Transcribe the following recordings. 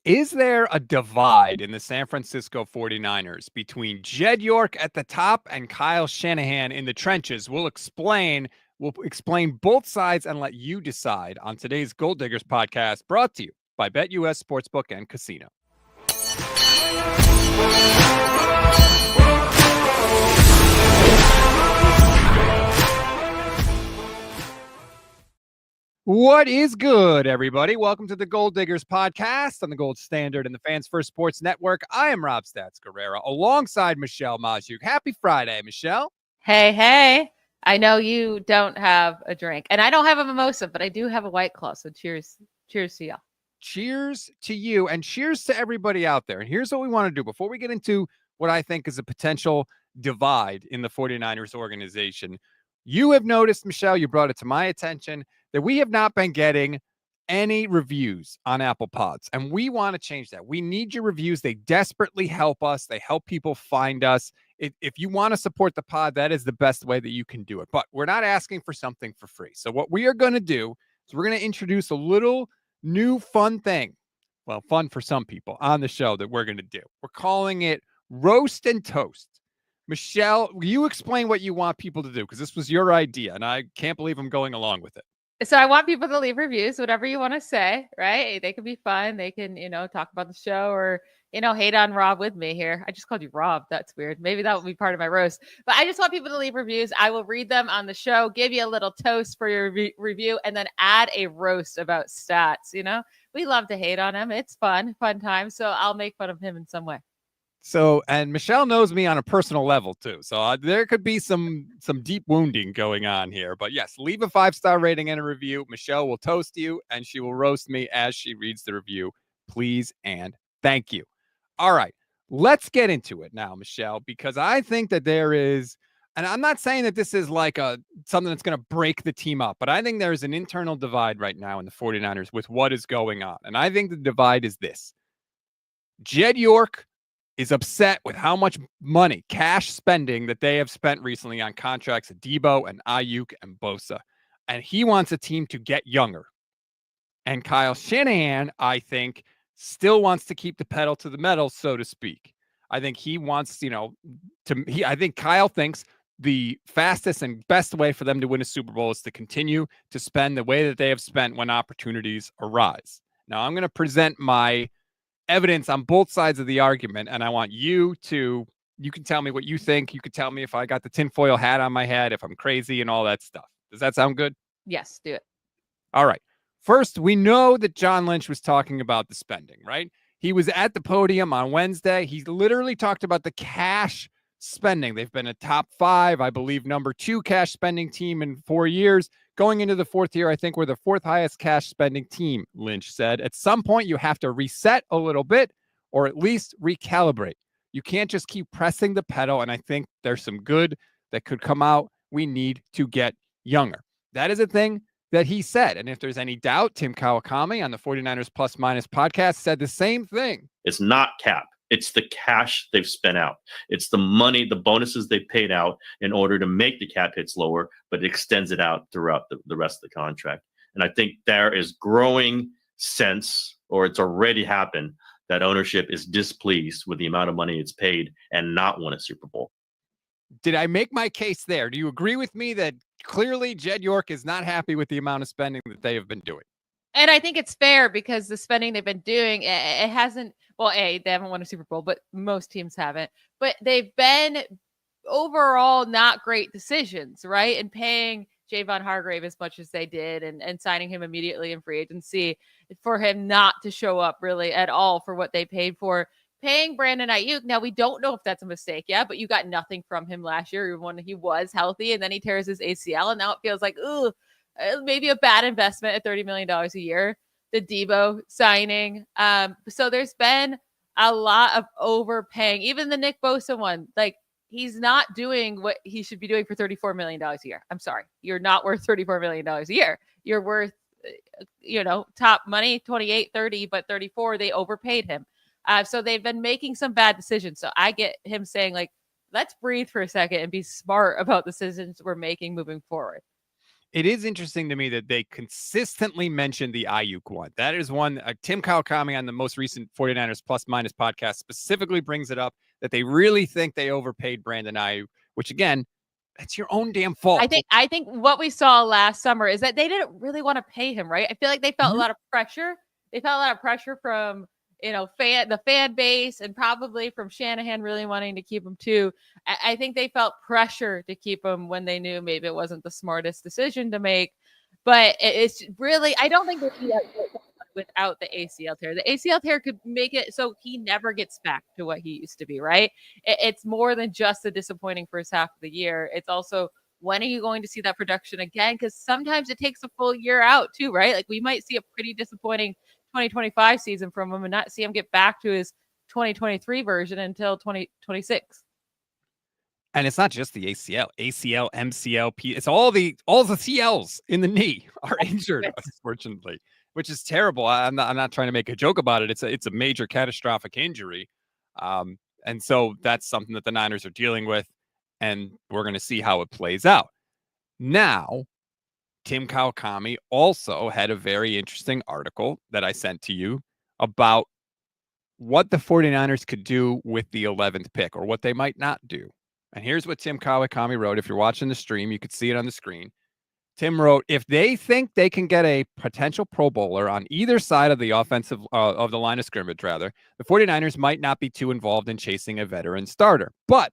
Is there a divide in the San Francisco 49ers between Jed York at the top and Kyle Shanahan in the trenches? We'll explain both sides and let you decide on today's Gold Diggers podcast, brought to you by BetUS Sportsbook and Casino. What is good, everybody? Welcome to the Gold Diggers podcast on the Gold Standard and the Fans First Sports Network. I am Rob Stats Guerrero alongside Michelle Majuk. Happy Friday, Michelle. Hey. I know you don't have a drink, and I don't have a mimosa, but I do have a White Claw. So cheers to y'all. Cheers to you, and cheers to everybody out there. And here's what we want to do before we get into what I think is a potential divide in the 49ers organization. You have noticed, Michelle, you brought it to my attention, that we have not been getting any reviews on Apple Pods, and we want to change that. We need your reviews. They desperately help us. They help people find us. If you want to support the pod, that is the best way that you can do it. But we're not asking for something for free. So what we are going to do is we're going to introduce a little new fun thing. Well, fun for some people on the show that we're going to do. We're calling it Roast and Toast. Michelle, will you explain what you want people to do? Because this was your idea, and I can't believe I'm going along with it. So I want people to leave reviews, whatever you want to say, right? They can be fun. They can, talk about the show or, hate on Rob with me here. I just called you Rob. That's weird. Maybe that will be part of my roast. But I just want people to leave reviews. I will read them on the show, give you a little toast for your review, and then add a roast about stats. We love to hate on him. It's fun time. So I'll make fun of him in some way. So, and Michelle knows me on a personal level too. So there could be some deep wounding going on here, but yes, leave a 5-star rating and a review. Michelle will toast you and she will roast me as she reads the review. Please and thank you. All right, let's get into it now, Michelle, because I think that there is, and I'm not saying that this is like something that's going to break the team up, but I think there's an internal divide right now in the 49ers with what is going on. And I think the divide is this. Jed York is upset with how much money, cash spending that they have spent recently on contracts of Deebo and Aiyuk and Bosa. And he wants a team to get younger. And Kyle Shanahan, I think, still wants to keep the pedal to the metal, so to speak. I think he wants, I think Kyle thinks the fastest and best way for them to win a Super Bowl is to continue to spend the way that they have spent when opportunities arise. Now, I'm going to present my evidence on both sides of the argument, and I want you can tell me what you think. You could tell me if I got the tinfoil hat on my head, if I'm crazy and all that stuff. Does that sound good? Yes, do it. All right. First, we know that John Lynch was talking about the spending, right? He was at the podium on Wednesday. He literally talked about the cash spending. They've been a top 5, I believe, number 2 cash spending team in 4 years. Going into the 4th year, I think we're the 4th highest cash spending team, Lynch said. At some point, you have to reset a little bit or at least recalibrate. You can't just keep pressing the pedal, and I think there's some good that could come out. We need to get younger. That is a thing that he said. And if there's any doubt, Tim Kawakami on the 49ers Plus Minus podcast said the same thing. It's not cap. It's the cash they've spent out. It's the money, the bonuses they paid out in order to make the cap hits lower, but it extends it out throughout the rest of the contract. And I think there is growing sense, or it's already happened, that ownership is displeased with the amount of money it's paid and not won a Super Bowl. Did I make my case there? Do you agree with me that clearly Jed York is not happy with the amount of spending that they have been doing? And I think it's fair because the spending they've been doing, it hasn't, they haven't won a Super Bowl, but most teams haven't. But they've been overall not great decisions, right? And paying Javon Hargrave as much as they did and signing him immediately in free agency for him not to show up really at all for what they paid for. Paying Brandon Aiyuk, now we don't know if that's a mistake, but you got nothing from him last year when he was healthy, and then he tears his ACL, and now it feels like, maybe a bad investment at $30 million a year. The Deebo signing. So there's been a lot of overpaying. Even the Nick Bosa one, like he's not doing what he should be doing for $34 million a year. I'm sorry. You're not worth $34 million a year. You're worth, top money, 28, 30, but 34, they overpaid him. So they've been making some bad decisions. So I get him saying like, let's breathe for a second and be smart about decisions we're making moving forward. It is interesting to me that they consistently mention the Aiyuk one. That is one, Tim Kawakami on the most recent 49ers Plus Minus podcast specifically brings it up, that they really think they overpaid Brandon Aiyuk, which again, that's your own damn fault. I think what we saw last summer is that they didn't really want to pay him, right? I feel like they felt a lot of pressure. They felt a lot of pressure from, the fan base, and probably from Shanahan really wanting to keep him too. I think they felt pressure to keep him when they knew maybe it wasn't the smartest decision to make. But it's really, I don't think that he without the ACL tear. The ACL tear could make it so he never gets back to what he used to be, right? It's more than just the disappointing first half of the year. It's also, when are you going to see that production again? Because sometimes it takes a full year out too, right? Like we might see a pretty disappointing 2025 season from him and not see him get back to his 2023 version until 2026. And it's not just the ACL, MCL, it's all the CLs in the knee are injured, unfortunately, which is terrible. I'm not trying to make a joke about it. It's a major catastrophic injury. And so that's something that the Niners are dealing with, and we're going to see how it plays out. Now, Tim Kawakami also had a very interesting article that I sent to you about what the 49ers could do with the 11th pick, or what they might not do. And here's what Tim Kawakami wrote. If you're watching the stream, you could see it on the screen. Tim wrote, if they think they can get a potential Pro Bowler on either side of the offensive of the line of scrimmage, rather, the 49ers might not be too involved in chasing a veteran starter. But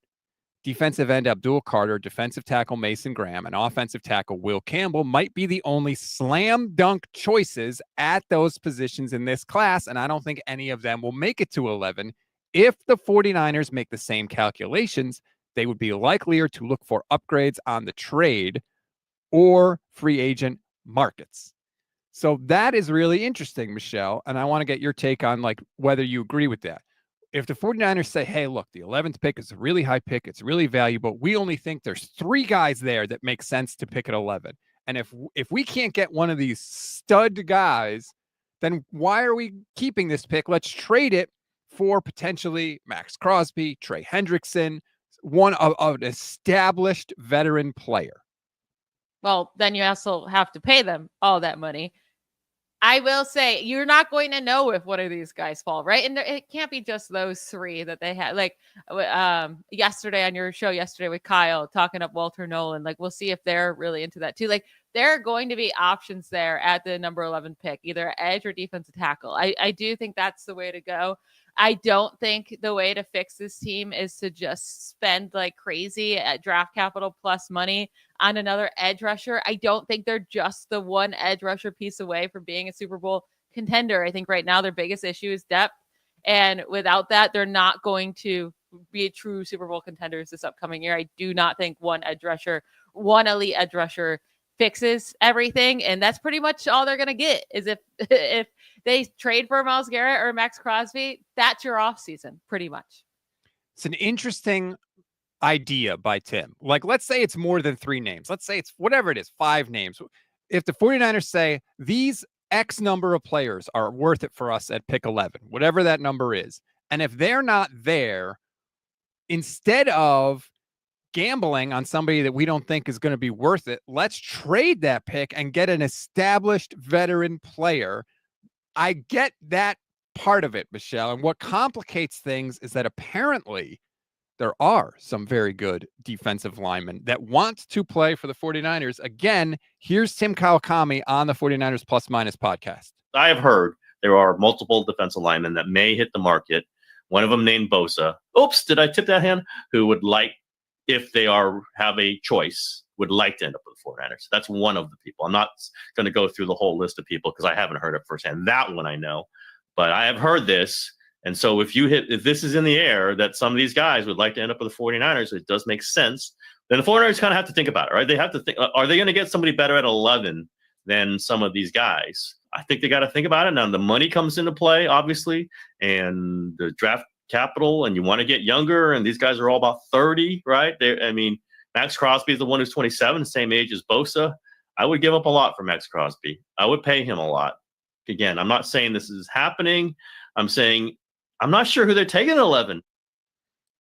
defensive end Abdul Carter, defensive tackle Mason Graham, and offensive tackle Will Campbell might be the only slam dunk choices at those positions in this class. And I don't think any of them will make it to 11. If the 49ers make the same calculations, they would be likelier to look for upgrades on the trade or free agent markets. So that is really interesting, Michelle. And I want to get your take on whether you agree with that. If the 49ers say, hey, look, the 11th pick is a really high pick, it's really valuable, we only think there's 3 guys there that make sense to pick at 11. And if we can't get one of these stud guys, then why are we keeping this pick? Let's trade it for potentially Maxx Crosby, Trey Hendrickson, one of an established veteran player. Well, then you also have to pay them all that money. I will say, you're not going to know if one of these guys fall, right? And it can't be just those 3 that they had. Yesterday on your show yesterday with Kyle talking up Walter Nolan, we'll see if they're really into that too. There are going to be options there at the number 11 pick, either edge or defensive tackle. I do think that's the way to go. I don't think the way to fix this team is to just spend like crazy at draft capital plus money on another edge rusher. I don't think they're just the one edge rusher piece away from being a Super Bowl contender. I think right now their biggest issue is depth. And without that, they're not going to be a true Super Bowl contenders this upcoming year. I do not think one elite edge rusher fixes everything. And that's pretty much all they're going to get is if they trade for Myles Garrett or Maxx Crosby, that's your offseason pretty much. It's an interesting idea by Tim. Let's say it's more than 3 names. Let's say it's whatever it is, 5 names. If the 49ers say these X number of players are worth it for us at pick 11, whatever that number is, and if they're not there, instead of gambling on somebody that we don't think is going to be worth it, let's trade that pick and get an established veteran player. I get that part of it, Michelle. And what complicates things is that apparently there are some very good defensive linemen that want to play for the 49ers. Again, here's Tim Kawakami on the 49ers Plus Minus podcast. I have heard there are multiple defensive linemen that may hit the market. One of them named Bosa. Oops, did I tip that hand? Who would like, if they have a choice, would like to end up with the 49ers. That's one of the people. I'm not going to go through the whole list of people because I haven't heard it firsthand. That one I know. But I have heard this. And so if this is in the air that some of these guys would like to end up with the 49ers, it does make sense. Then the 49ers kind of have to think about it, right? They have to think, are they going to get somebody better at 11 than some of these guys? I think they got to think about it. Now the money comes into play, obviously, and the draft capital, and you want to get younger, and these guys are all about 30, right? Maxx Crosby is the one who's 27, same age as Bosa. I would give up a lot for Maxx Crosby. I would pay him a lot. Again, I'm not saying this is happening. I'm saying I'm not sure who they're taking at 11.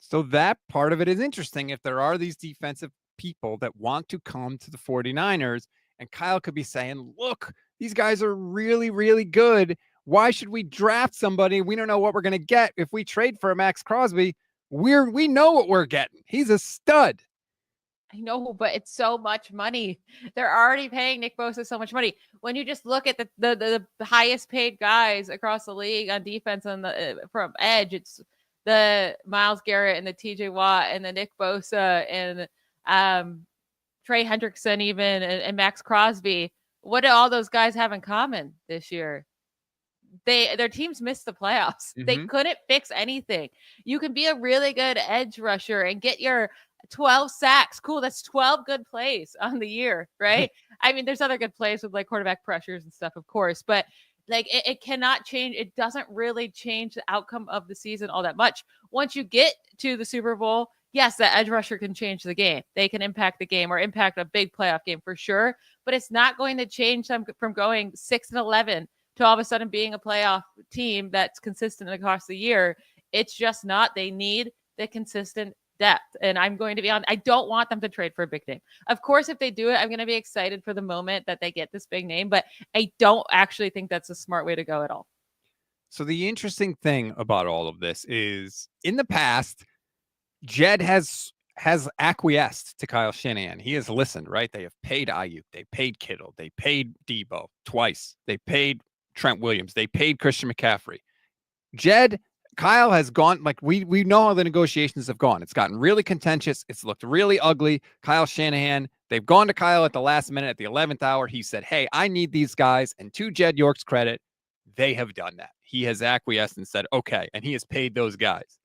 So that part of it is interesting. If there are these defensive people that want to come to the 49ers, And Kyle could be saying, look, these guys are really, really good. Why should we draft somebody? We don't know what we're going to get. If we trade for a Maxx Crosby, we know what we're getting. He's a stud. I know, but it's so much money. They're already paying Nick Bosa so much money. When you just look at the highest paid guys across the league on defense on the from edge, it's the Myles Garrett and the TJ Watt and the Nick Bosa and Trey Hendrickson even and Maxx Crosby. What do all those guys have in common this year? Their teams missed the playoffs. They couldn't fix anything. You can be a really good edge rusher and get your 12 sacks. Cool. That's 12 good plays on the year, right? I mean, there's other good plays with like quarterback pressures and stuff, of course, but like it cannot change. It doesn't really change the outcome of the season all that much. Once you get to the Super Bowl, yes, that edge rusher can change the game. They can impact the game or impact a big playoff game for sure, but it's not going to change them from going 6-11 to all of a sudden being a playoff team that's consistent across the year. It's just not. They need the consistent depth. And I'm going to be on. I don't want them to trade for a big name. Of course, if they do it, I'm going to be excited for the moment that they get this big name, but I don't actually think that's a smart way to go at all. So the interesting thing about all of this is in the past, Jed has acquiesced to Kyle Shanahan. He has listened, right? They have paid Aiyuk. They paid Kittle. They paid Deebo twice. They paid Trent Williams. They paid Christian McCaffrey. Kyle has gone, like we know how the negotiations have gone. It's gotten really contentious. It's looked really ugly. Kyle Shanahan, they've gone to Kyle at the last minute, at the 11th hour. He said, hey, I need these guys. And to Jed York's credit, they have done that. He has acquiesced and said, okay. And he has paid those guys.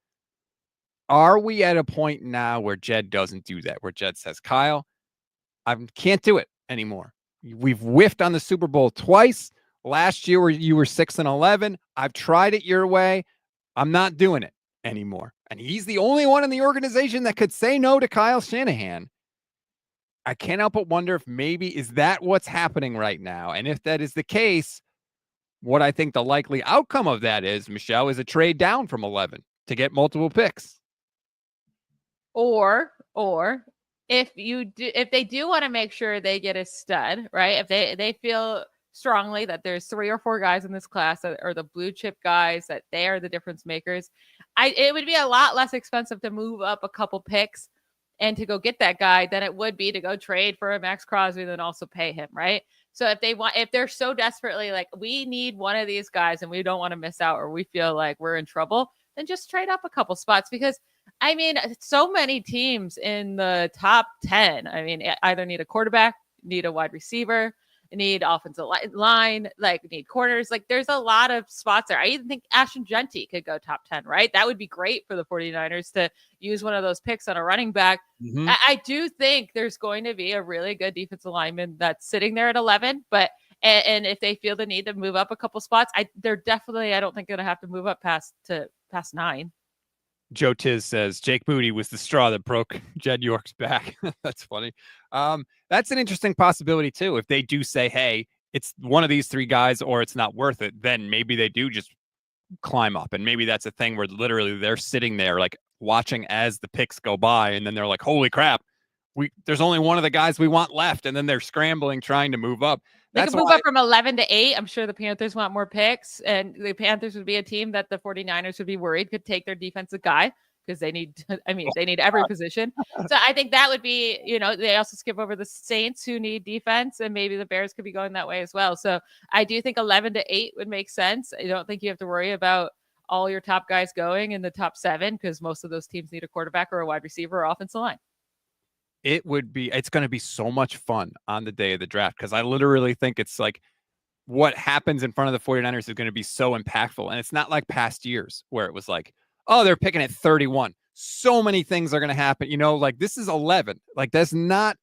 Are we at a point now where Jed doesn't do that, where Jed says, Kyle, I can't do it anymore. We've whiffed on the Super Bowl twice. Last year you were 6-11. I've tried it your way. I'm not doing it anymore. And he's the only one in the organization that could say no to Kyle Shanahan. I can't help but wonder if maybe is that what's happening right now? And if that is the case, what I think the likely outcome of that is, Michelle, is a trade down from 11 to get multiple picks. Or if they do want to make sure they get a stud, right? If they feel strongly that there's 3 or 4 guys in this class that are the blue chip guys, that they are the difference makers, it would be a lot less expensive to move up a couple picks and to go get that guy than it would be to go trade for a Maxx Crosby and then also pay him, right? So if they're so desperately like, we need one of these guys and we don't want to miss out, or we feel like we're in trouble, then just trade up a couple spots. Because I mean, so many teams in the top 10, I mean, either need a quarterback, need a wide receiver, need offensive line, like need corners. Like there's a lot of spots there. I even think Ashton Genty could go top 10, right? That would be great for the 49ers to use one of those picks on a running back. Mm-hmm. I do think there's going to be a really good defensive lineman that's sitting there at 11, but and if they feel the need to move up a couple spots, they're definitely, I don't think going to have to move up past 9. Joe Tiz says Jake Moody was the straw that broke Jed York's back. That's funny. That's an interesting possibility too. If they do say, hey, it's one of these 3 guys or it's not worth it, then maybe they do just climb up. And maybe that's a thing where literally they're sitting there like watching as the picks go by. And then they're like, holy crap, there's only one of the guys we want left. And then they're scrambling, trying to move up. They could move up from 11 to 8. I'm sure the Panthers want more picks, and the Panthers would be a team that the 49ers would be worried could take their defensive guy because they need every position. So I think that would be, they also skip over the Saints who need defense, and maybe the Bears could be going that way as well. So I do think 11 to 8 would make sense. I don't think you have to worry about all your top guys going in the top 7 because most of those teams need a quarterback or a wide receiver or offensive line. It's going to be so much fun on the day of the draft because I literally think it's like what happens in front of the 49ers is going to be so impactful. And it's not like past years where it was like, oh, they're picking at 31. So many things are going to happen. Like this is 11. Like it's not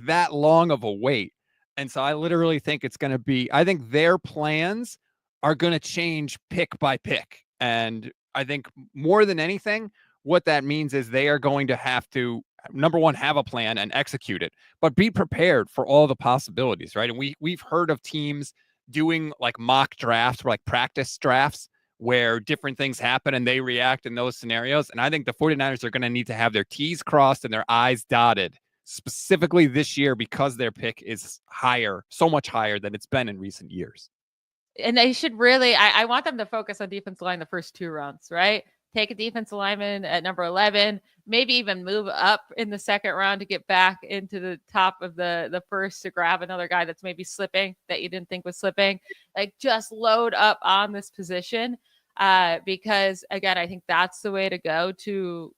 that long of a wait. And so I literally think I think their plans are going to change pick by pick. And I think more than anything, what that means is they are going to have to, number one, have a plan and execute it, but be prepared for all the possibilities, right? And we've heard of teams doing like mock drafts or like practice drafts where different things happen and they react in those scenarios. And I think the 49ers are going to need to have their T's crossed and their I's dotted specifically this year because their pick is higher, so much higher than it's been in recent years. And they should really, I want them to focus on defensive line the first 2 rounds, right? Take a defensive lineman at number 11, maybe even move up in the second round to get back into the top of the first to grab another guy that's maybe slipping that you didn't think was slipping. Like, just load up on this position because, again, I think that's the way to go to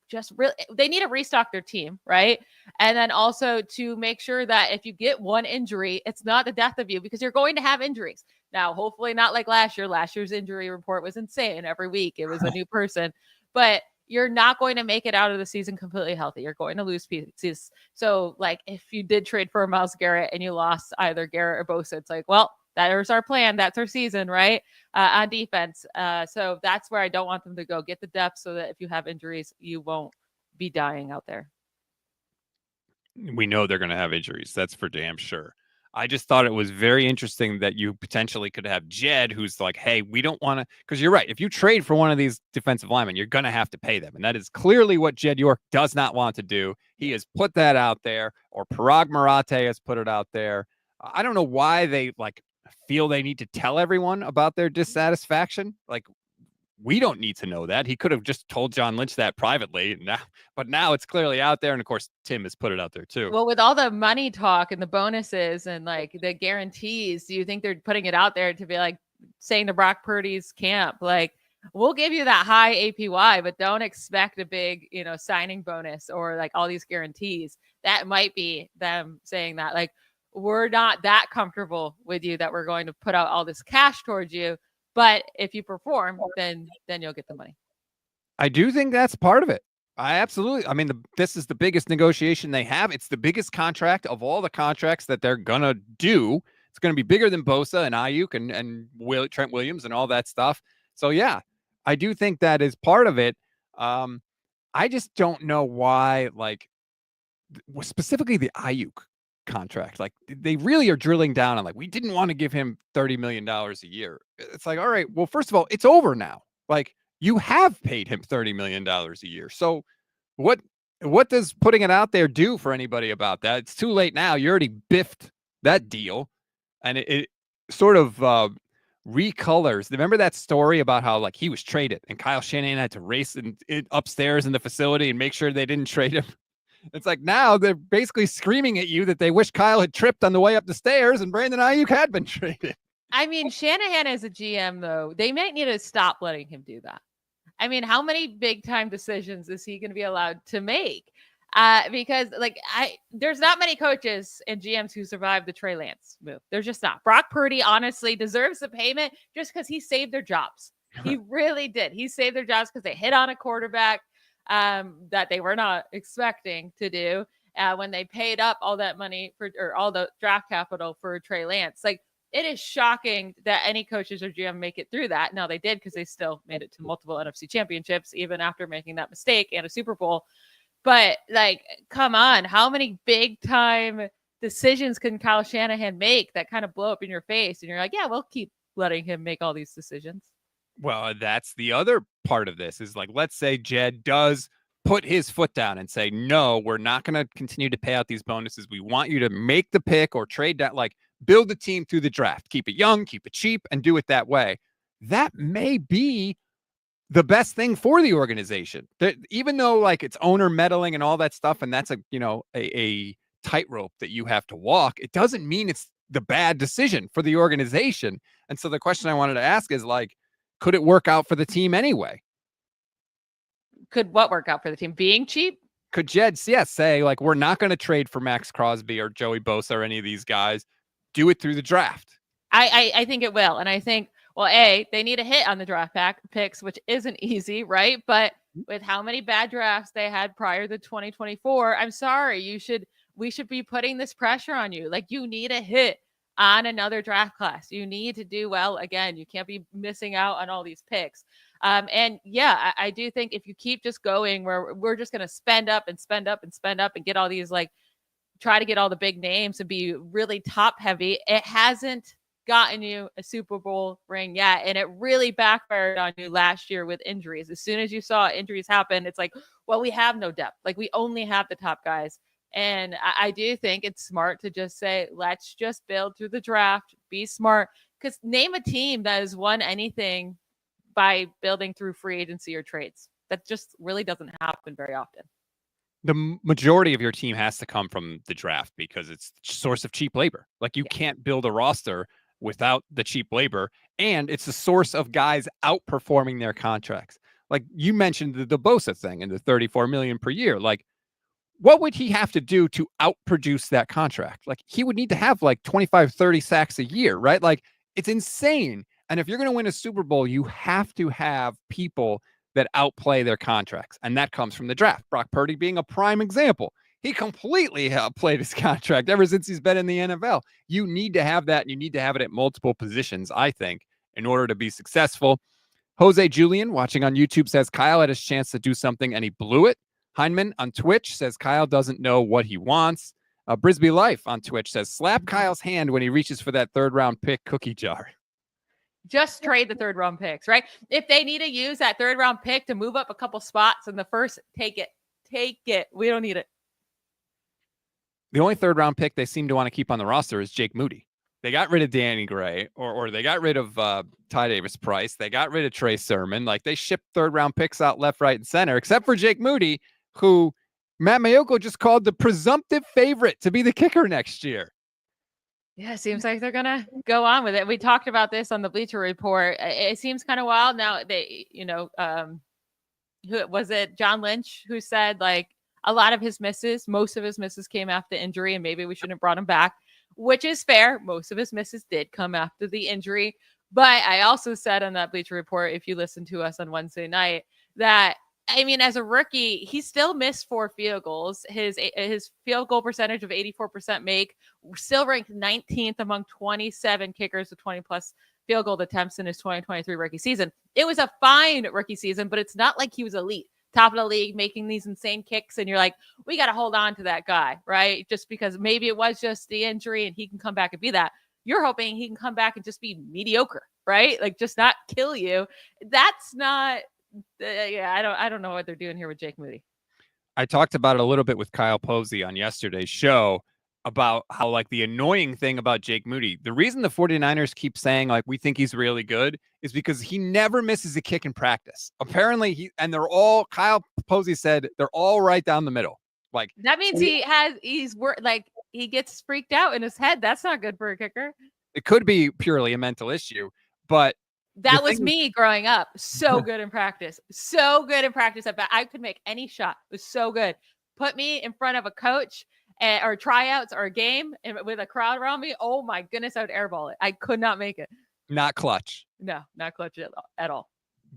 just really, they need to restock their team, right? And then also to make sure that if you get one injury, it's not the death of you, because you're going to have injuries. Now, hopefully not like last year. Last year's injury report was insane. Every week it was a new person, but you're not going to make it out of the season completely healthy. You're going to lose pieces. So like, if you did trade for Myles Garrett and you lost either Garrett or Bosa, it's like, well, that was our plan. That's our season, right? On defense. So that's where I don't want them to go. Get the depth so that if you have injuries, you won't be dying out there. We know they're going to have injuries. That's for damn sure. I just thought it was very interesting that you potentially could have Jed, who's like, hey, we don't want to, because you're right. If you trade for one of these defensive linemen, you're going to have to pay them. And that is clearly what Jed York does not want to do. He has put that out there, or Parag Marate has put it out there. I don't know why they feel they need to tell everyone about their dissatisfaction. Like, we don't need to know that. He could have just told John Lynch that privately. But now it's clearly out there. And of course, Tim has put it out there too. Well, with all the money talk and the bonuses and like the guarantees, do you think they're putting it out there to be like saying to Brock Purdy's camp, like, we'll give you that high APY, but don't expect a big, signing bonus or like all these guarantees? That might be them saying that, like, we're not that comfortable with you that we're going to put out all this cash towards you. But if you perform, then you'll get the money. I do think that's part of it. I mean, this is the biggest negotiation they have. It's the biggest contract of all the contracts that they're going to do. It's going to be bigger than Bosa and Aiyuk and Trent Williams and all that stuff. So, yeah, I do think that is part of it. I just don't know why, specifically the Aiyuk contract. Like, they really are drilling down on, we didn't want to give him $30 million a year. It's like, all right, well, first of all, it's over now. Like, you have paid him $30 million a year. So what does putting it out there do for anybody about that? It's too late now. You already biffed that deal. And it sort of recolors. Remember that story about how he was traded and Kyle Shanahan had to race upstairs in the facility and make sure they didn't trade him? It's like, now they're basically screaming at you that they wish Kyle had tripped on the way up the stairs and Brandon Aiyuk had been traded. I mean, Shanahan as a GM, though, they might need to stop letting him do that. I mean, how many big time decisions is he going to be allowed to make? Because there's not many coaches and GMs who survived the Trey Lance move. There's just not. Brock Purdy honestly deserves the payment just because he saved their jobs. He really did. He saved their jobs because they hit on a quarterback that they were not expecting to do when they paid up all that money or all the draft capital for Trey Lance. It is shocking that any coaches or GM make it through that. Now, they did, because they still made it to multiple NFC championships, even after making that mistake and a Super Bowl. But come on, how many big time decisions can Kyle Shanahan make that kind of blow up in your face? And you're like, yeah, we'll keep letting him make all these decisions. Well, that's the other part of this is let's say Jed does put his foot down and say, no, we're not going to continue to pay out these bonuses. We want you to make the pick or trade that, build the team through the draft, keep it young, keep it cheap, and do it that way. That may be the best thing for the organization. Even though it's owner meddling and all that stuff, and that's a tightrope that you have to walk, it doesn't mean it's the bad decision for the organization. And so the question I wanted to ask is could it work out for the team anyway? Could what work out for the team? Being cheap? Could Jed, say we're not going to trade for Maxx Crosby or Joey Bosa or any of these guys. Do it through the draft. I think it will. And I think, well, they need a hit on the draft picks, which isn't easy, right? But with how many bad drafts they had prior to 2024, I'm sorry, we should be putting this pressure on you. You need a hit on another draft class. You need to do well again. You can't be missing out on all these picks. And yeah, I do think if you keep just going where we're just going to spend up and spend up and spend up and get all these try to get all the big names and be really top heavy, it hasn't gotten you a Super Bowl ring yet. And it really backfired on you last year with injuries. As soon as you saw injuries happen, it's like, well, we have no depth. Like, we only have the top guys. And I do think it's smart to just say, let's just build through the draft, be smart. Because name a team that has won anything by building through free agency or trades. That just really doesn't happen very often. The majority of your team has to come from the draft because it's a source of cheap labor. Like, you can't build a roster without the cheap labor, and it's a source of guys outperforming their contracts. Like, you mentioned the Bosa thing and the $34 million per year. Like, what would he have to do to outproduce that contract? Like, he would need to have like 25, 30 sacks a year, right? Like, it's insane. And if you're going to win a Super Bowl, you have to have people that outplay their contracts. And that comes from the draft. Brock Purdy being a prime example. He completely outplayed his contract ever since he's been in the NFL. You need to have that, and you need to have it at multiple positions, I think, in order to be successful. Jose Julian, watching on YouTube, says Kyle had his chance to do something and he blew it. Heineman on Twitch says Kyle doesn't know what he wants. Brisbee Life on Twitch says slap Kyle's hand when he reaches for that third-round pick cookie jar. Just trade the third-round picks, right? If they need to use that third-round pick to move up a couple spots in the first, take it. Take it. We don't need it. The only third-round pick they seem to want to keep on the roster is Jake Moody. They got rid of Danny Gray, or they got rid of Ty Davis-Price. They got rid of Trey Sermon. Like, they shipped third-round picks out left, right, and center, except for Jake Moody, who Matt Mayoko just called the presumptive favorite to be the kicker next year. Yeah, it seems like they're going to go on with it. We talked about this on the Bleacher Report. It seems kind of wild. Now, they, who was it? John Lynch, who said, like, a lot of his misses, most of his misses came after injury, and maybe we shouldn't have brought him back, which is fair. Most of his misses did come after the injury. But I also said on that Bleacher Report, if you listen to us on Wednesday night, that, I mean, as a rookie, he still missed 4 field goals. His field goal percentage of 84% make, still ranked 19th among 27 kickers with 20-plus field goal attempts in his 2023 rookie season. It was a fine rookie season, but it's not like he was elite, top of the league, making these insane kicks. And you're like, we got to hold on to that guy, right? Just because maybe it was just the injury and he can come back and be that. You're hoping he can come back and just be mediocre, right? Like, just not kill you. That's not... I don't know what they're doing here with Jake Moody. I talked about it a little bit with Kyle Posey on yesterday's show about how, like, the annoying thing about Jake Moody, the reason the 49ers keep saying, like, we think he's really good is because he never misses a kick in practice. Apparently Kyle Posey said they're all right down the middle. Like, that means he gets freaked out in his head. That's not good for a kicker. It could be purely a mental issue, but that was me growing up. So good in practice. So good in practice. I could make any shot. It was so good. Put me in front of a coach or tryouts or a game with a crowd around me. Oh my goodness, I would airball it. I could not make it. Not clutch. No, not clutch at all.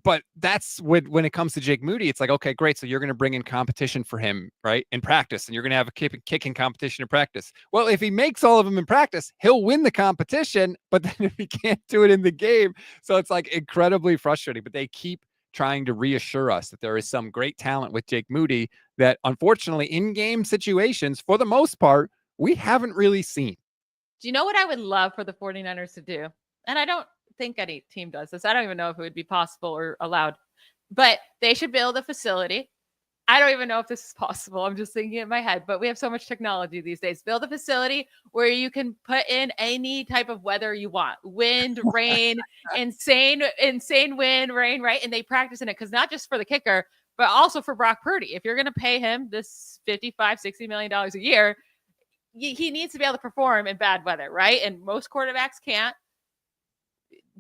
But that's when it comes to Jake Moody, it's like, okay, great. So you're going to bring in competition for him, right? In practice, and you're going to have a kicking competition in practice. Well, if he makes all of them in practice, he'll win the competition, but then if he can't do it in the game, so it's like incredibly frustrating, but they keep trying to reassure us that there is some great talent with Jake Moody that unfortunately in game situations, for the most part, we haven't really seen. Do you know what I would love for the 49ers to do? And I don't think any team does this. I don't even know if it would be possible or allowed, but they should build a facility. I don't even know if this is possible. I'm just thinking in my head, but we have so much technology these days. Build a facility where you can put in any type of weather you want. Wind, rain, insane wind, rain, right? And they practice in it, because not just for the kicker, but also for Brock Purdy. If you're going to pay him this $55-60 million a year, he needs to be able to perform in bad weather, right? And most quarterbacks can't.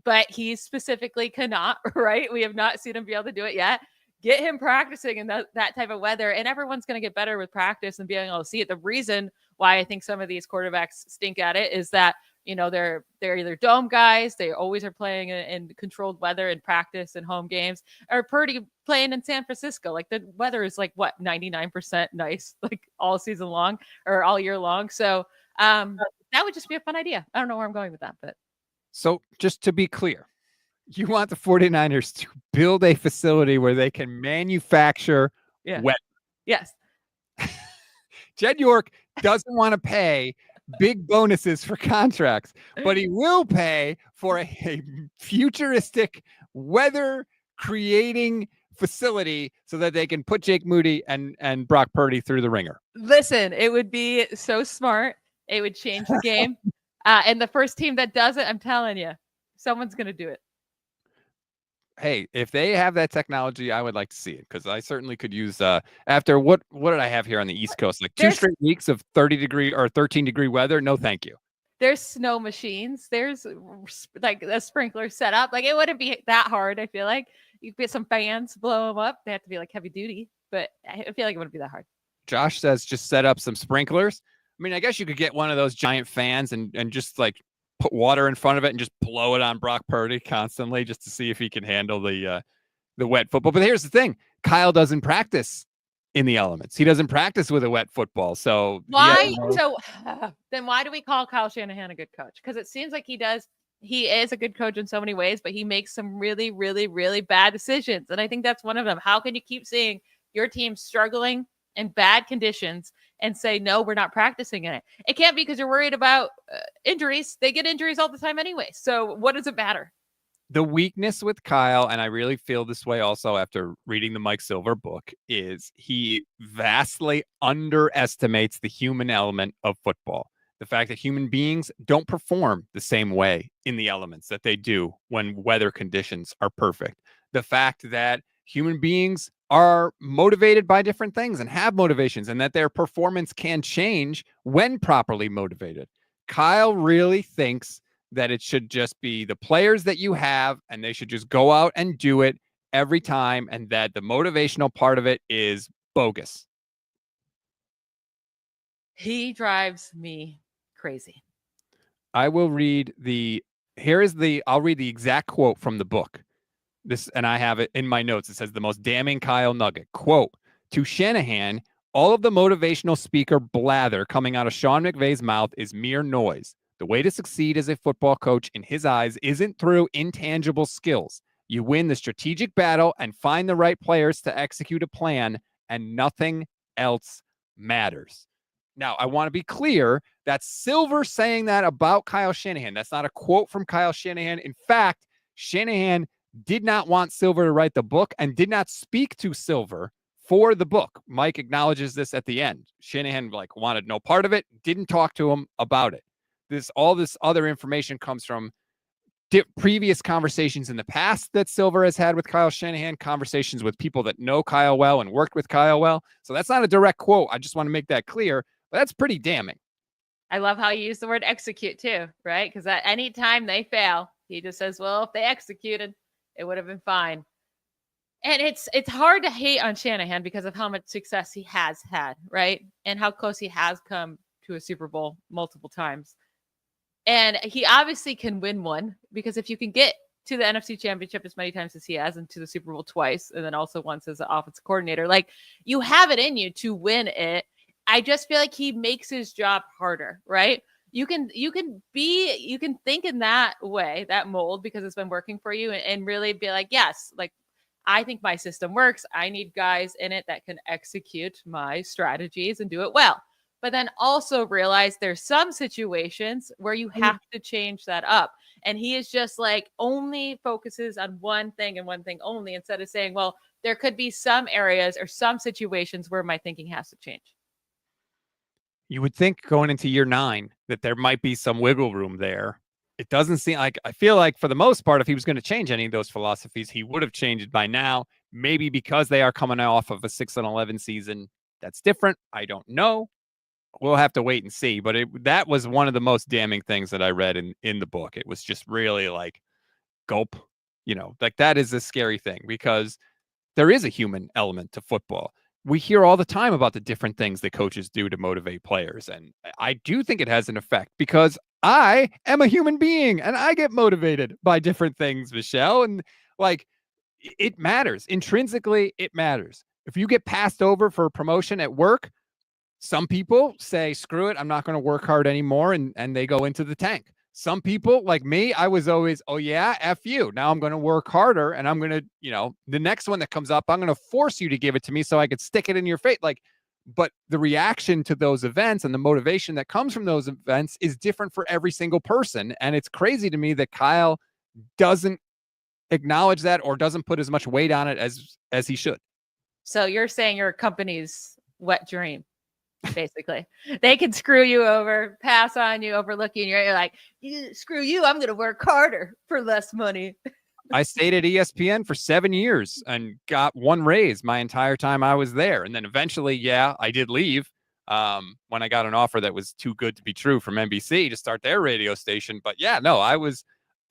But he specifically cannot, right? We have not seen him be able to do it yet. Get him practicing in that type of weather, and everyone's going to get better with practice and being able to see it. The reason why I think some of these quarterbacks stink at it is that, they're either dome guys, they always are playing in controlled weather in practice and home games, or Purdy playing in San Francisco. Like, the weather is 99% nice, like all season long or all year long. So that would just be a fun idea. I don't know where I'm going with that, but. So just to be clear, you want the 49ers to build a facility where they can manufacture wet. Yes. Jed York doesn't want to pay big bonuses for contracts, but he will pay for a futuristic weather creating facility so that they can put Jake Moody and Brock Purdy through the ringer. Listen, it would be so smart. It would change the game. And the first team that does it, I'm telling you, someone's going to do it. Hey, if they have that technology, I would like to see it because I certainly could use after what did I have here on the East Coast? Like 2 straight weeks of 30-degree or 13-degree weather. No, thank you. There's snow machines. There's like a sprinkler set up. Like it wouldn't be that hard. I feel like you could get some fans, blow them up. They have to be like heavy duty, but I feel like it wouldn't be that hard. Josh says just set up some sprinklers. I mean, I guess you could get one of those giant fans and just like put water in front of it and just blow it on Brock Purdy constantly just to see if he can handle the wet football. But here's the thing. Kyle doesn't practice in the elements. He doesn't practice with a wet football. So why? Then why do we call Kyle Shanahan a good coach? Because it seems like he does. He is a good coach in so many ways, but he makes some really, really, really bad decisions. And I think that's one of them. How can you keep seeing your team struggling in bad conditions and say, no, we're not practicing in it? It can't be because you're worried about injuries. They get injuries all the time anyway. So what does it matter? The weakness with Kyle, and I really feel this way also after reading the Mike Silver book, is he vastly underestimates the human element of football. The fact that human beings don't perform the same way in the elements that they do when weather conditions are perfect. The fact that human beings are motivated by different things and have motivations and that their performance can change when properly motivated. Kyle really thinks that it should just be the players that you have and they should just go out and do it every time, and that the motivational part of it is bogus. He drives me crazy. I will read I'll read the exact quote from the book. And I have it in my notes. It says the most damning Kyle nugget. Quote, to Shanahan, all of the motivational speaker blather coming out of Sean McVay's mouth is mere noise. The way to succeed as a football coach in his eyes isn't through intangible skills. You win the strategic battle and find the right players to execute a plan, and nothing else matters. Now, I want to be clear. That's Silver saying that about Kyle Shanahan. That's not a quote from Kyle Shanahan. In fact, Shanahan did not want Silver to write the book and did not speak to Silver for the book. Mike acknowledges this at the end. Shanahan wanted no part of it, didn't talk to him about it. All this other information comes from previous conversations in the past that Silver has had with Kyle Shanahan, conversations with people that know Kyle well and worked with Kyle well. So that's not a direct quote. I just want to make that clear, but that's pretty damning. I love how you use the word execute too, right? Because at any time they fail, he just says, well, if they executed, it would have been fine. And it's hard to hate on Shanahan because of how much success he has had, right? And how close he has come to a Super Bowl multiple times. And he obviously can win one, because if you can get to the NFC Championship as many times as he has and to the Super Bowl twice, and then also once as an offensive coordinator, you have it in you to win it. I just feel like he makes his job harder, right? You can think in that way, that mold, because it's been working for you, and really be like, yes, I think my system works. I need guys in it that can execute my strategies and do it well. But then also realize there's some situations where you have to change that up. And he is just only focuses on one thing and one thing only, instead of saying, well, there could be some areas or some situations where my thinking has to change. You would think going into year 9 that there might be some wiggle room there. It doesn't seem like, I feel like for the most part, if he was going to change any of those philosophies, he would have changed it by now. Maybe because they are coming off of a 6-11 season. That's different. I don't know. We'll have to wait and see. But that was one of the most damning things that I read in the book. It was just really gulp, that is a scary thing, because there is a human element to football. We hear all the time about the different things that coaches do to motivate players. And I do think it has an effect, because I am a human being and I get motivated by different things, Michelle. And it matters. Intrinsically, it matters. If you get passed over for a promotion at work, some people say, screw it, I'm not going to work hard anymore. And they go into the tank. Some people like me, I was always, oh yeah, F you. Now I'm going to work harder, and I'm going to, the next one that comes up, I'm going to force you to give it to me so I could stick it in your face. But the reaction to those events and the motivation that comes from those events is different for every single person. And it's crazy to me that Kyle doesn't acknowledge that or doesn't put as much weight on it as he should. So you're saying your company's wet dream, basically. They can screw you over, pass on you, overlook you, and you're like, screw you, I'm going to work harder for less money. I stayed at ESPN for 7 years and got one raise my entire time I was there. And then eventually, I did leave when I got an offer that was too good to be true from NBC to start their radio station. But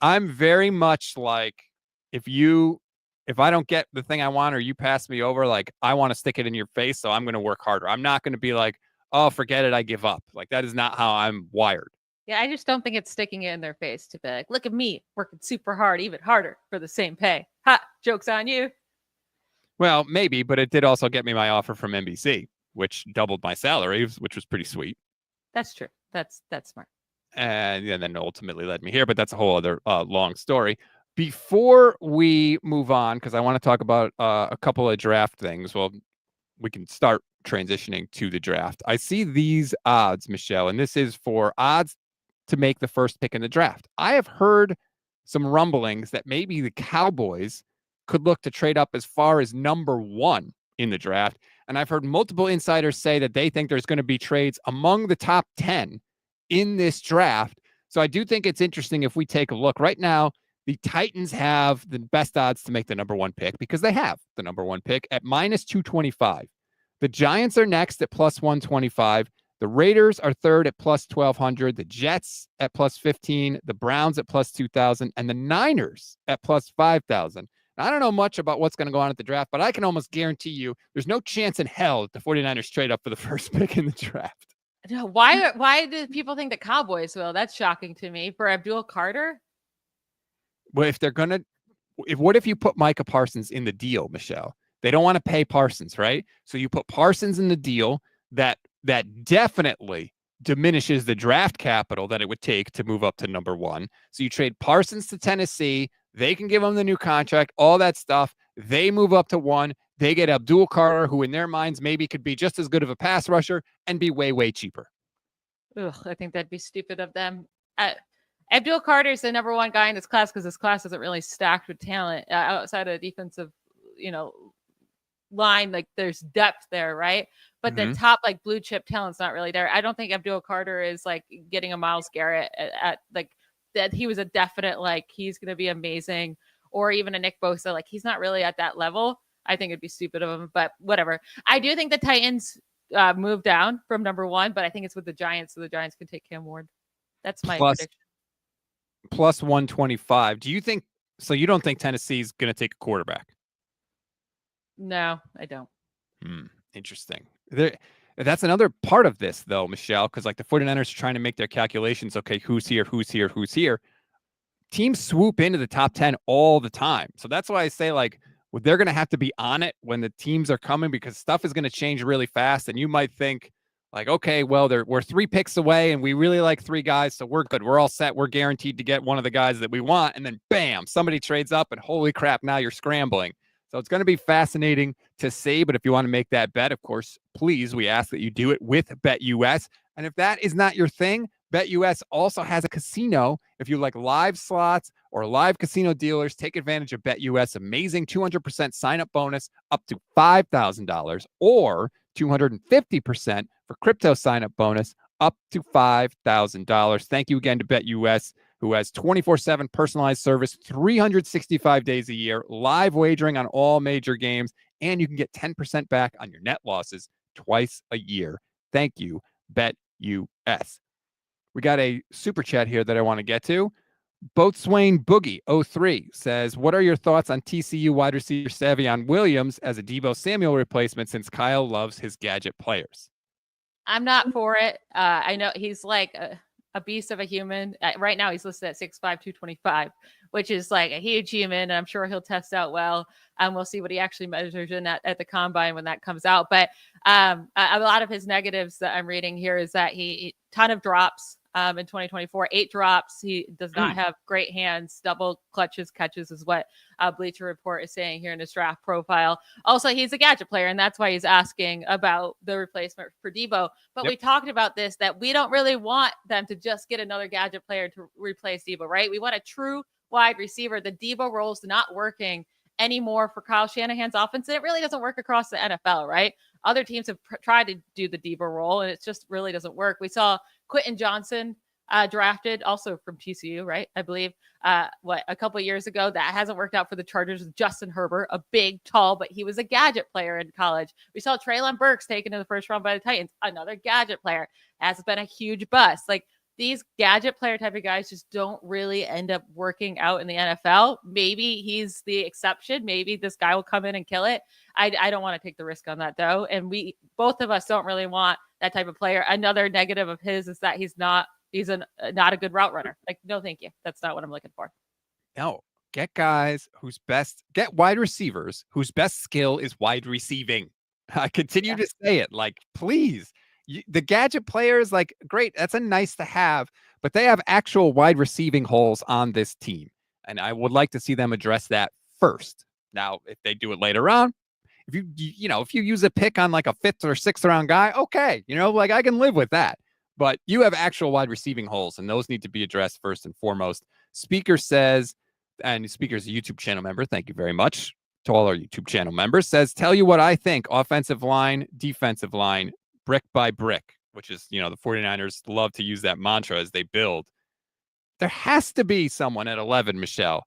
I'm very much like, if I don't get the thing I want or you pass me over, like, I want to stick it in your face. So I'm going to work harder. I'm not going to be like, oh, forget it, I give up. Like, that is not how I'm wired. Yeah, I just don't think it's sticking it in their face to be like, look at me working super hard, even harder for the same pay. Ha, joke's on you. Well, maybe, but it did also get me my offer from NBC, which doubled my salary, which was pretty sweet. That's true. That's smart. And then ultimately led me here, but that's a whole other long story. Before we move on, because I want to talk about a couple of draft things. Well, we can start transitioning to the draft. I see these odds, Michelle, and this is for odds to make the first pick in the draft. I have heard some rumblings that maybe the Cowboys could look to trade up as far as number 1 in the draft. And I've heard multiple insiders say that they think there's going to be trades among the top 10 in this draft. So I do think it's interesting if we take a look. Right now, the Titans have the best odds to make the number 1 pick because they have the number 1 pick at -225. The Giants are next at +125. The Raiders are third at +1,200. The Jets at +15. The Browns at +2,000. And the Niners at +5,000. Now, I don't know much about what's going to go on at the draft, but I can almost guarantee you there's no chance in hell that the 49ers trade up for the first pick in the draft. Why do people think the Cowboys will? That's shocking to me. For Abdul Carter? Well, what if you put Micah Parsons in the deal, Michelle? They don't want to pay Parsons, right? So you put Parsons in the deal that definitely diminishes the draft capital that it would take to move up to number 1. So you trade Parsons to Tennessee. They can give him the new contract, all that stuff. They move up to 1. They get Abdul Carter, who in their minds maybe could be just as good of a pass rusher and be way, way cheaper. Ugh, I think that'd be stupid of them. Abdul Carter is the number 1 guy in this class because this class isn't really stacked with talent outside of the defensive, line. Like, there's depth there, right? But the top, like, blue chip talent's not really there. I don't think Abdul Carter is like getting a Myles Garrett at like that. He was a definite, like, he's going to be amazing, or even a Nick Bosa. Like, he's not really at that level. I think it'd be stupid of him, but whatever. I do think the Titans move down from number 1, but I think it's with the Giants, so the Giants can take Cam Ward. That's my prediction. +125. Do you think so? You don't think Tennessee's going to take a quarterback? No, I don't. Interesting. That's another part of this, though, Michelle, because like the 49ers are trying to make their calculations. Okay, who's here? Teams swoop into the top 10 all the time. So that's why I say, like, they're going to have to be on it when the teams are coming, because stuff is going to change really fast. And you might think, like, okay, well, we're 3 picks away and we really like 3 guys, so we're good. We're all set. We're guaranteed to get one of the guys that we want. And then, bam, somebody trades up and holy crap, now you're scrambling. So it's going to be fascinating to see. But if you want to make that bet, of course, please, we ask that you do it with BetUS. And if that is not your thing, BetUS also has a casino. If you like live slots or live casino dealers, take advantage of BetUS' amazing 200% sign-up bonus up to $5,000 or 250% for crypto sign-up bonus up to $5,000. Thank you again to BetUS, who has 24/7 personalized service, 365 days a year, live wagering on all major games, and you can get 10% back on your net losses twice a year. Thank you, BetUS. We got a super chat here that I want to get to. Boatswain Boogie 03 says, what are your thoughts on TCU wide receiver Savion Williams as a Deebo Samuel replacement, since Kyle loves his gadget players? I'm not for it. I know he's like a beast of a human. Right now he's listed at 6'5", 225, which is like a huge human. And I'm sure he'll test out well. And we'll see what he actually measures in at the combine when that comes out. But a lot of his negatives that I'm reading here is that he ton of drops. in 2024. 8 drops. He does not have great hands. Double clutches, catches is what Bleacher Report is saying here in his draft profile. Also, he's a gadget player, and that's why he's asking about the replacement for Deebo. But we talked about this, that we don't really want them to just get another gadget player to replace Deebo, right? We want a true wide receiver. The Deebo role is not working anymore for Kyle Shanahan's offense. And it really doesn't work across the NFL, right? Other teams have tried to do the Deebo role, and it just really doesn't work. We saw Quentin Johnson drafted also from TCU, right? I believe a couple of years ago. That hasn't worked out for the Chargers with Justin Herbert, a big, tall, but he was a gadget player in college. We saw Treylon Burks taken in the first round by the Titans, another gadget player. Has been a huge bust. Like, these gadget player type of guys just don't really end up working out in the NFL. Maybe he's the exception. Maybe this guy will come in and kill it. I don't want to take the risk on that, though. And both of us don't really want that type of player. Another negative of his is that he's not a good route runner. Like, no, thank you. That's not what I'm looking for. No, get wide receivers whose best skill is wide receiving. I continue to say it. Like, please. The gadget players, like, great, that's a nice to have, but they have actual wide receiving holes on this team. And I would like to see them address that first. Now, if they do it later on, if you use a pick on like a 5th or 6th round guy, okay, like, I can live with that. But you have actual wide receiving holes, and those need to be addressed first and foremost. Speaker says, and Speaker's a YouTube channel member, thank you very much to all our YouTube channel members, says, tell you what I think, offensive line, defensive line, brick by brick, which is, the 49ers love to use that mantra as they build. There has to be someone at 11, Michelle,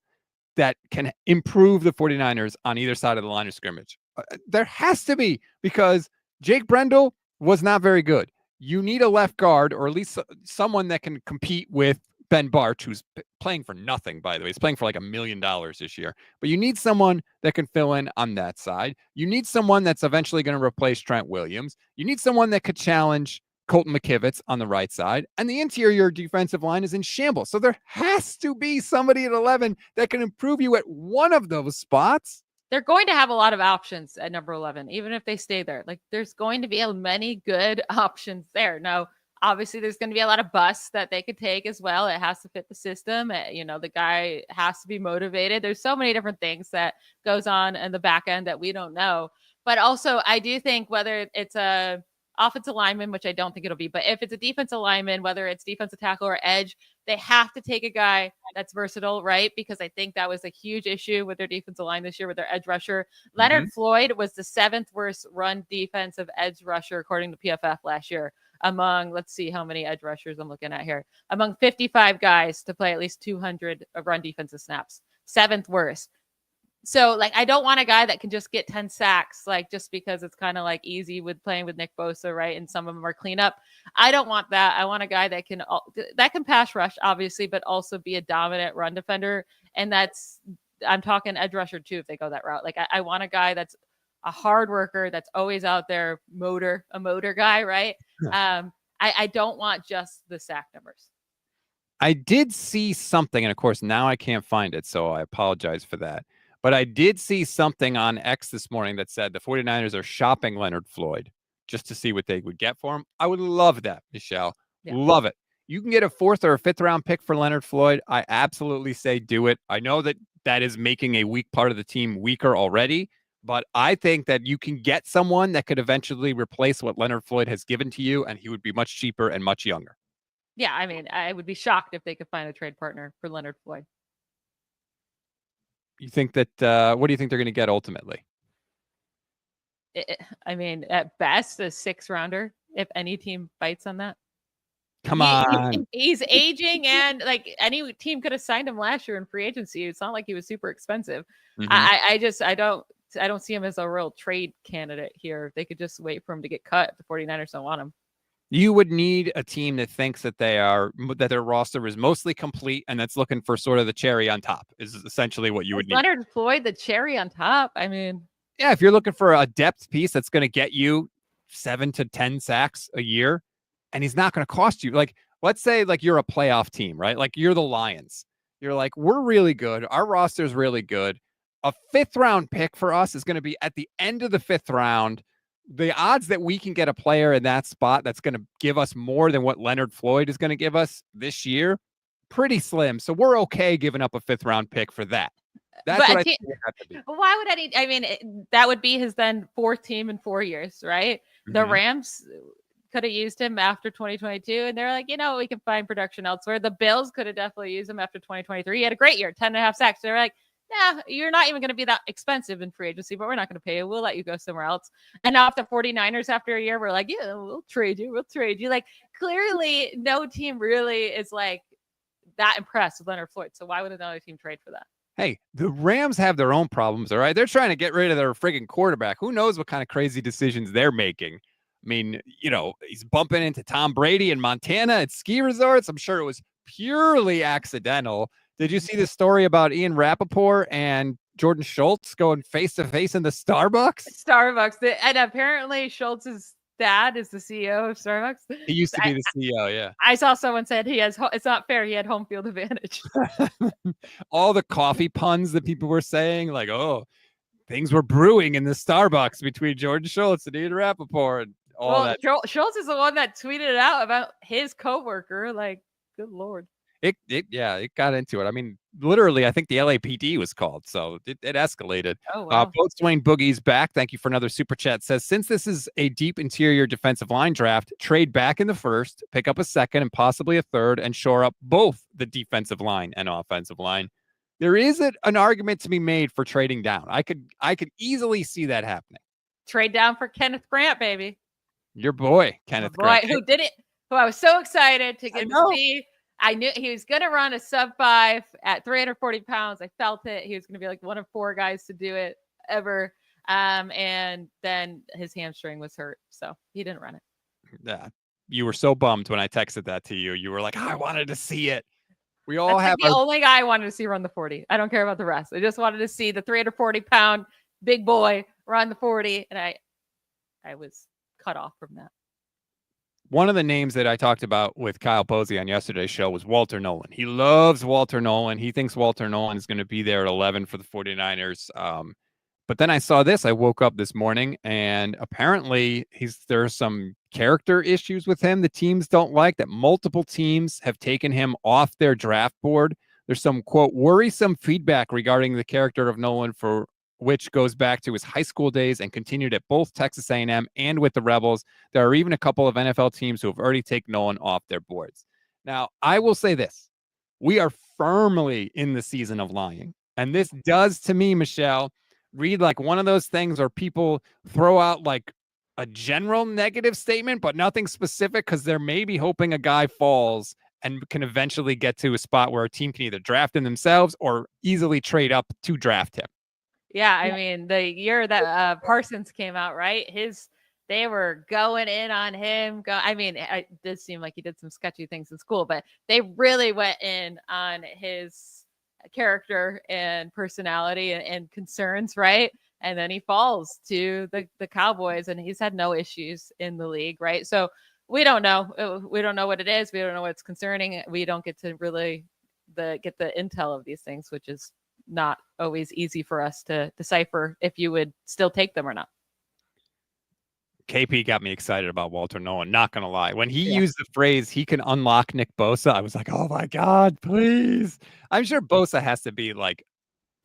that can improve the 49ers on either side of the line of scrimmage. There has to be, because Jake Brendel was not very good. You need a left guard, or at least someone that can compete with Ben Barch, who's playing for nothing, by the way. He's playing for like $1 million this year. But you need someone that can fill in on that side. You need someone that's eventually going to replace Trent Williams. You need someone that could challenge Colton McKivitz on the right side. And the interior defensive line is in shambles. So there has to be somebody at 11 that can improve you at one of those spots. They're going to have a lot of options at number 11, even if they stay there. Like, there's going to be many good options there. Now, obviously, there's going to be a lot of busts that they could take as well. It has to fit the system. The guy has to be motivated. There's so many different things that goes on in the back end that we don't know. But also, I do think whether it's a offensive lineman, which I don't think it'll be, but if it's a defensive lineman, whether it's defensive tackle or edge, they have to take a guy that's versatile, right? Because I think that was a huge issue with their defensive line this year with their edge rusher. Leonard Floyd was the 7th worst run defensive edge rusher, according to PFF last year. Among, let's see how many edge rushers I'm looking at here, among 55 guys to play at least 200 run defensive snaps, 7th worst. So, like, I don't want a guy that can just get 10 sacks, like, just because it's kind of like easy with playing with Nick Bosa, right? And some of them are cleanup. I don't want that. I want a guy that can pass rush, obviously, but also be a dominant run defender. And I'm talking edge rusher too, if they go that route. Like, I want a guy that's a hard worker, that's always out there, a motor guy, right? I don't want just the sack numbers. I did see something, and of course, now I can't find it, so I apologize for that. But I did see something on X this morning that said the 49ers are shopping Leonard Floyd just to see what they would get for him. I would love that, Michelle. Yeah. Love it. You can get a 4th or a 5th round pick for Leonard Floyd. I absolutely say do it. I know that is making a weak part of the team weaker already, but I think that you can get someone that could eventually replace what Leonard Floyd has given to you, and he would be much cheaper and much younger. Yeah, I mean, I would be shocked if they could find a trade partner for Leonard Floyd. You think that, what do you think they're going to get ultimately? I mean, at best, a 6th rounder, if any team bites on that. Come on. He's aging, and like, any team could have signed him last year in free agency. It's not like he was super expensive. I don't see him as a real trade candidate here. They could just wait for him to get cut if the 49ers don't want him. You would need a team that thinks that their roster is mostly complete and that's looking for sort of the cherry on top is essentially what you would need. Leonard Floyd, the cherry on top. I mean, yeah, if you're looking for a depth piece that's going to get you 7 to 10 sacks a year, and he's not going to cost you. Like, let's say like you're a playoff team, right? Like you're the Lions. You're like, we're really good. Our roster is really good. A 5th round pick for us is going to be at the end of the 5th round. the odds that we can get a player in that spot that's going to give us more than what Leonard Floyd is going to give us this year, pretty slim. So we're okay giving up a 5th round pick for that. That's But what a I team- think it would have to be. Why would any? I mean, that would be his then 4th team in 4 years, right? The Mhm. Rams could have used him after 2022, and they're like, we can find production elsewhere. The Bills could have definitely used him after 2023. He had a great year, 10.5 sacks. They're like, nah, you're not even going to be that expensive in free agency, but we're not going to pay you. We'll let you go somewhere else. And now if the 49ers after a year, we're like, yeah, we'll trade you. We'll trade you. Like, clearly no team really is like that impressed with Leonard Floyd. So why would another team trade for that? Hey, the Rams have their own problems, all right? They're trying to get rid of their friggin' quarterback. Who knows what kind of crazy decisions they're making? I mean, he's bumping into Tom Brady in Montana at ski resorts. I'm sure it was purely accidental. Did you see the story about Ian Rappaport and Jordan Schultz going face-to-face in the Starbucks? And apparently Schultz's dad is the CEO of Starbucks. He used to be the CEO, yeah. I saw someone said it's not fair. He had home field advantage. All the coffee puns that people were saying, like, oh, things were brewing in the Starbucks between Jordan Schultz and Ian Rappaport. And all that. Schultz is the one that tweeted out about his coworker. Like, good Lord. It got into it. I mean, literally, I think the LAPD was called, so it escalated. Oh, wow. Both Dwayne Boogie's back. Thank you for another super chat. Says, since this is a deep interior defensive line draft, trade back in the 1st, pick up a 2nd and possibly a 3rd, and shore up both the defensive line and offensive line. There is an argument to be made for trading down. I could easily see that happening. Trade down for Kenneth Grant, baby. Your boy, Kenneth Grant. Who did it? Who I was so excited to get to see. I knew he was going to run a sub-5 at 340 pounds. I felt it. He was going to be like one of 4 guys to do it ever. And then his hamstring was hurt, so he didn't run it. Yeah, you were so bummed when I texted that to you. You were like, I wanted to see it. We all have the only guy I wanted to see run the 40. I don't care about the rest. I just wanted to see the 340-pound big boy run the 40, and I was cut off from that. One of the names that I talked about with Kyle Posey on yesterday's show was Walter Nolan. He loves Walter Nolan. He thinks Walter Nolan is going to be there at 11 for the 49ers. But then I saw this. I woke up this morning, and apparently there's some character issues with him the teams don't like, that multiple teams have taken him off their draft board. There's some, quote, worrisome feedback regarding the character of Nolan, for which goes back to his high school days and continued at both Texas A&M and with the Rebels. There are even a couple of NFL teams who have already taken Nolan off their boards. Now, I will say this. We are firmly in the season of lying. And this does, to me, Michelle, read like one of those things where people throw out like a general negative statement, but nothing specific, because they're maybe hoping a guy falls and can eventually get to a spot where a team can either draft him themselves or easily trade up to draft him. Yeah, I mean, the year that Parsons came out, right? They were going in on him. It did seem like he did some sketchy things in school, but they really went in on his character and personality and concerns, right? And then he falls to the Cowboys, and he's had no issues in the league, right? So we don't know. We don't know what it is. We don't know what's concerning. We don't get to really get the intel of these things, which is not always easy for us to decipher if you would still take them or not. KP got me excited about Walter Nolan, not going to lie. When he used the phrase, he can unlock Nick Bosa, I was like, oh my God, please. I'm sure Bosa has to be like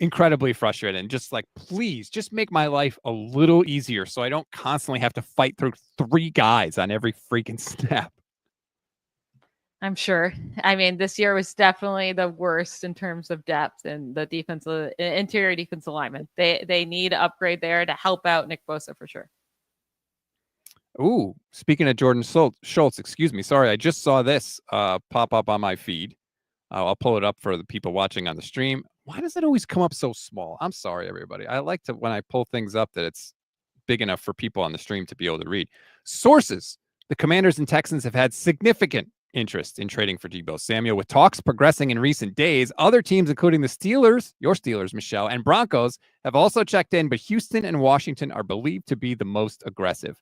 incredibly frustrated and just like, please just make my life a little easier so I don't constantly have to fight through 3 guys on every freaking snap. I'm sure. I mean, this year was definitely the worst in terms of depth and the interior defensive lineman. They need to upgrade there to help out Nick Bosa for sure. Ooh, speaking of Jordan Schultz, excuse me. Sorry, I just saw this pop up on my feed. I'll pull it up for the people watching on the stream. Why does it always come up so small? I'm sorry, everybody. I like to, when I pull things up, that it's big enough for people on the stream to be able to read. Sources: the Commanders and Texans have had significant interest in trading for Deebo Samuel, with talks progressing in recent days. Other teams, including the Steelers, your Steelers, Michelle, and Broncos, have also checked in, but Houston and Washington are believed to be the most aggressive.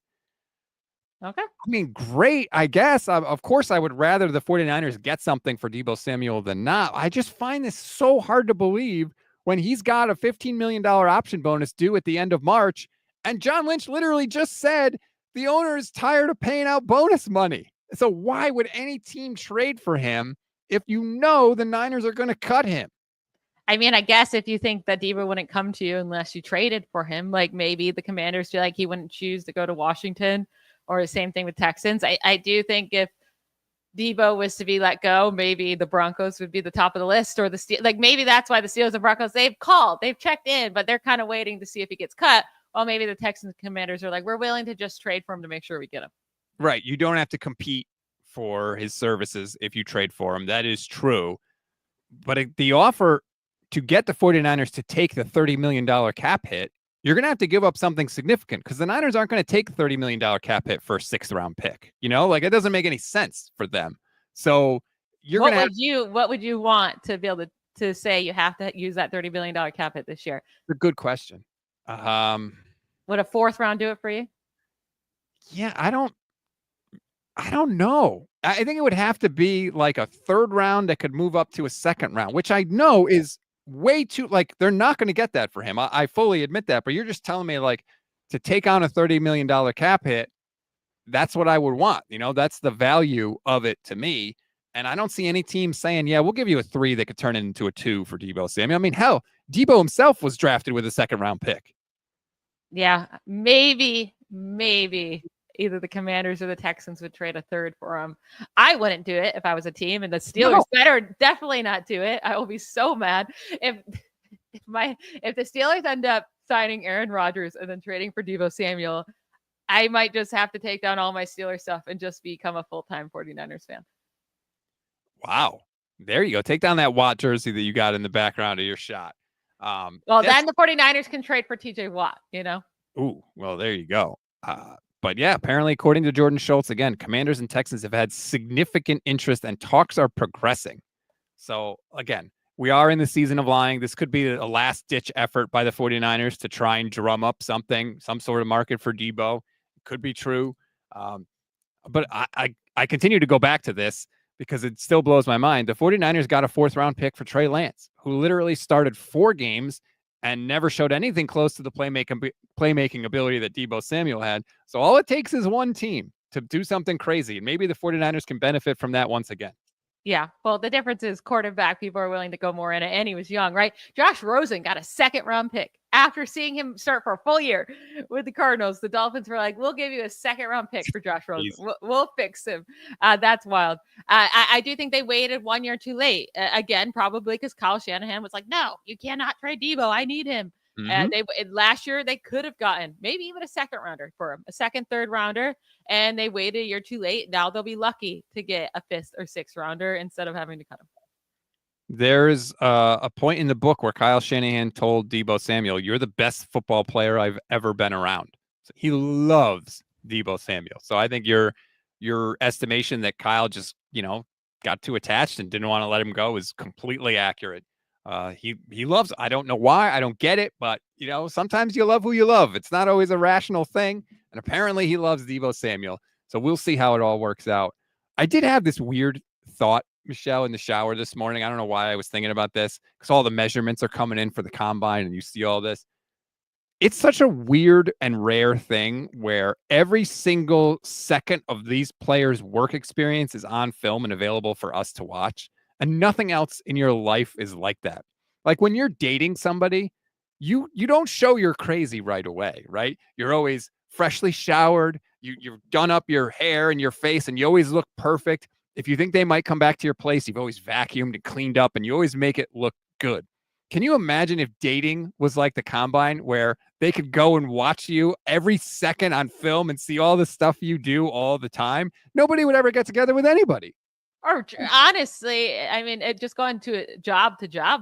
Okay. I mean, great, I guess. Of course, I would rather the 49ers get something for Deebo Samuel than not. I just find this so hard to believe when he's got a $15 million option bonus due at the end of March, And John Lynch literally just said the owner is tired of paying out bonus money. So why would any team trade for him if you know the Niners are going to cut him? I mean, I guess if you think that Deebo wouldn't come to you unless you traded for him, like maybe the Commanders feel like he wouldn't choose to go to Washington, or the same thing with Texans. I do think if Deebo was to be let go, maybe the Broncos would be the top of the list, or the Steelers. Like maybe that's why the Steelers and Broncos, they've checked in, but they're kind of waiting to see if he gets cut. Well, maybe the Texans and Commanders are like, we're willing to just trade for him to make sure we get him. Right. You don't have to compete for his services if you trade for him. That is true. But the offer to get the 49ers to take the $30 million cap hit, you're going to have to give up something significant, because the Niners aren't going to take the $30 million cap hit for a 6th round pick. You know, like it doesn't make any sense for them. So what would you want to be able to say you have to use that $30 million cap hit this year? It's a good question. Would a 4th round do it for you? Yeah, I don't know. I think it would have to be like a 3rd round that could move up to a 2nd round, which I know is way too, like, they're not going to get that for him. I fully admit that, but you're just telling me, like, to take on a $30 million cap hit, that's what I would want. You know, that's the value of it to me. And I don't see any team saying, yeah, we'll give you a 3 that could turn it into a 2 for Deebo Samuel. I mean, hell, Deebo himself was drafted with a 2nd round pick. Yeah, maybe either the Commanders or the Texans would trade a 3rd for him. I wouldn't do it if I was a team, and the Steelers better definitely not do it. I will be so mad if the Steelers end up signing Aaron Rodgers and then trading for Deebo Samuel. I might just have to take down all my Steelers stuff and just become a full-time 49ers fan. Wow. There you go. Take down that Watt jersey that you got in the background of your shot. Then the 49ers can trade for TJ Watt, you know? Ooh, well, there you go. But yeah, apparently, according to Jordan Schultz, again, Commanders and Texans have had significant interest and talks are progressing. So again, we are in the season of lying. This could be a last-ditch effort by the 49ers to try and drum up some sort of market for Deebo. It could be true. But I continue to go back to this because it still blows my mind. The 49ers got a 4th round pick for Trey Lance, who literally started 4 games and never showed anything close to the playmaking ability that Deebo Samuel had. So all it takes is one team to do something crazy. And maybe the 49ers can benefit from that once again. Yeah. Well, the difference is quarterback. People are willing to go more in it. And he was young, right? Josh Rosen got a 2nd round pick after seeing him start for a full year with the Cardinals. The Dolphins were like, we'll give you a 2nd round pick for Josh Rosen. We'll fix him. That's wild. I do think they waited 1 year too late. Again, probably because Kyle Shanahan was like, no, you cannot trade Deebo. I need him. And last year they could have gotten maybe even a 2nd rounder for him, a 2nd, 3rd rounder, and they waited a year too late. Now they'll be lucky to get a 5th or 6th rounder instead of having to cut him. There's a point in the book where Kyle Shanahan told Deebo Samuel, "You're the best football player I've ever been around." So he loves Deebo Samuel. So I think your estimation that Kyle just got too attached and didn't want to let him go is completely accurate. He loves, I don't know why, I don't get it, but sometimes you love who you love. It's not always a rational thing. And apparently he loves Deebo Samuel. So we'll see how it all works out. I did have this weird thought, Michelle, in the shower this morning. I don't know why I was thinking about this, because all the measurements are coming in for the combine and you see all this. It's such a weird and rare thing where every single second of these players' work experience is on film and available for us to watch. And nothing else in your life is like that. Like when you're dating somebody, you don't show you're crazy right away, right? You're always freshly showered. You've done up your hair and your face, and you always look perfect. If you think they might come back to your place, you've always vacuumed and cleaned up, and you always make it look good. Can you imagine if dating was like the combine, where they could go and watch you every second on film and see all the stuff you do all the time? Nobody would ever get together with anybody. Or honestly, I mean, just going to job,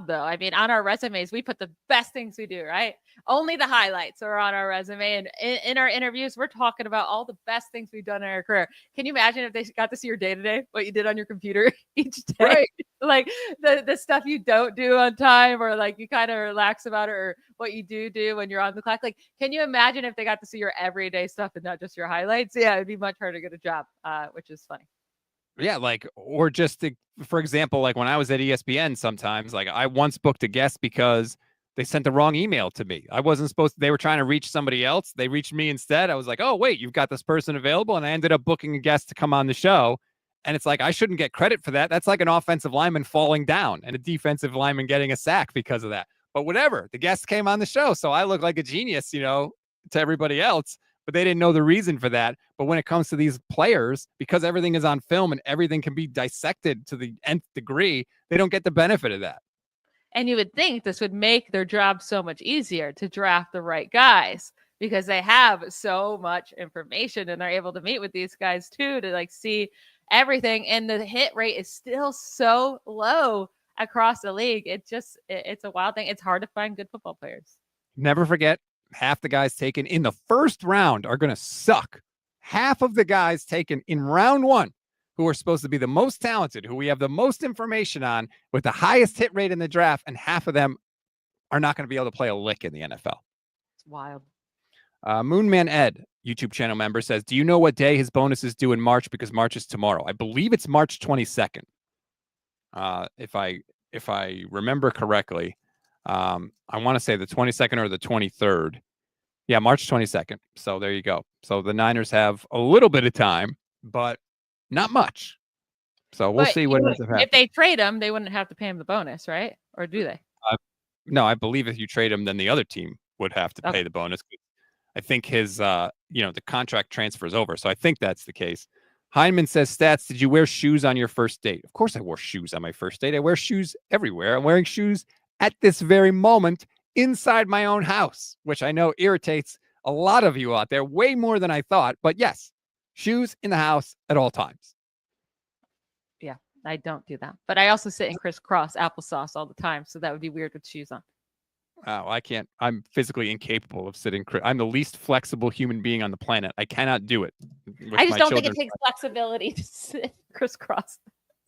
though. I mean, on our resumes, we put the best things we do, right? Only the highlights are on our resume. And in our interviews, we're talking about all the best things we've done in our career. Can you imagine if they got to see your day-to-day, what you did on your computer each day? Right. Like the stuff you don't do on time, or like you kind of relax about it, or what you do when you're on the clock. Like, can you imagine if they got to see your everyday stuff and not just your highlights? Yeah, it'd be much harder to get a job, which is funny. Yeah, or just for example, like when I was at ESPN, sometimes, like I once booked a guest because they sent the wrong email to me. I wasn't supposed to, they were trying to reach somebody else. They reached me instead. I was like, oh, wait, you've got this person available. And I ended up booking a guest to come on the show. And it's like, I shouldn't get credit for that. That's like an offensive lineman falling down and a defensive lineman getting a sack because of that. But whatever, the guest came on the show. So I look like a genius, to everybody else, but they didn't know the reason for that. But when it comes to these players, because everything is on film and everything can be dissected to the nth degree, they don't get the benefit of that. And you would think this would make their job so much easier to draft the right guys because they have so much information and they're able to meet with these guys too, to like see everything. And the hit rate is still so low across the league. It's a wild thing. It's hard to find good football players. Never forget, half the guys taken in the first round are going to suck. Half of the guys taken in round one, who are supposed to be the most talented, who we have the most information on with the highest hit rate in the draft, and half of them are not going to be able to play a lick in the NFL. It's wild. Moonman Ed, YouTube channel member, says, do you know what day his bonus is due in March? Because March is tomorrow. I believe it's March 22nd. If I remember correctly, I want to say the 22nd or the 23rd. Yeah, March 22nd. So there you go. So the Niners have a little bit of time, but not much. So we'll see what ends up happening. If they trade him, they wouldn't have to pay him the bonus, right? Or do they? No, I believe if you trade him, then the other team would have to pay the bonus. I think his, the contract transfers over. So I think that's the case. Heineman says, Stats, did you wear shoes on your first date? Of course I wore shoes on my first date. I wear shoes everywhere. I'm wearing shoes at this very moment inside my own house, which I know irritates a lot of you out there, way more than I thought. But yes, shoes in the house at all times. Yeah, I don't do that. But I also sit in crisscross applesauce all the time. So that would be weird with shoes on. Oh, I can't. I'm physically incapable of sitting. I'm the least flexible human being on the planet. I cannot do it. I just don't think it takes flexibility to sit crisscross.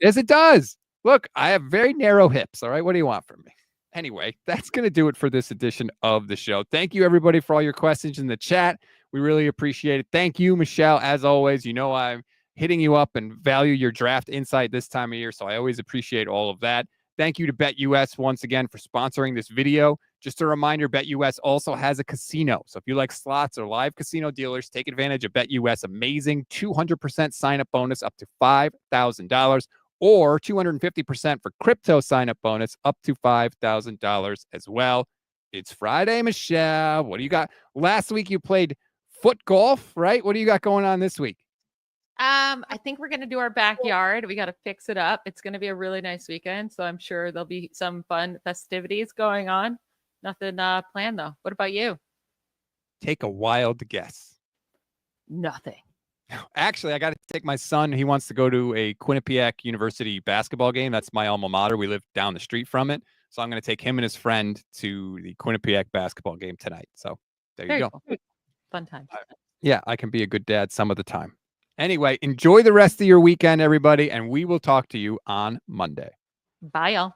Yes, it does. Look, I have very narrow hips. All right. What do you want from me? Anyway, that's going to do it for this edition of the show. Thank you, everybody, for all your questions in the chat. We really appreciate it. Thank you, Michelle. As always, I'm hitting you up and value your draft insight this time of year. So I always appreciate all of that. Thank you to BetUS once again for sponsoring this video. Just a reminder, BetUS also has a casino. So if you like slots or live casino dealers, take advantage of BetUS' amazing 200% sign-up bonus up to $5,000 or 250% for crypto sign-up bonus up to $5,000 as well. It's Friday, Michelle. What do you got? Last week you played foot golf, right? What do you got going on this week? I think we're going to do our backyard. We got to fix it up. It's going to be a really nice weekend. So I'm sure there'll be some fun festivities going on. Nothing planned though. What about you? Take a wild guess. Nothing. Actually, I got to take my son. He wants to go to a Quinnipiac University basketball game. That's my alma mater. We live down the street from it. So I'm going to take him and his friend to the Quinnipiac basketball game tonight. So there you go. Cool. Fun time. Yeah, I can be a good dad some of the time. Anyway, enjoy the rest of your weekend, everybody, and we will talk to you on Monday. Bye, y'all.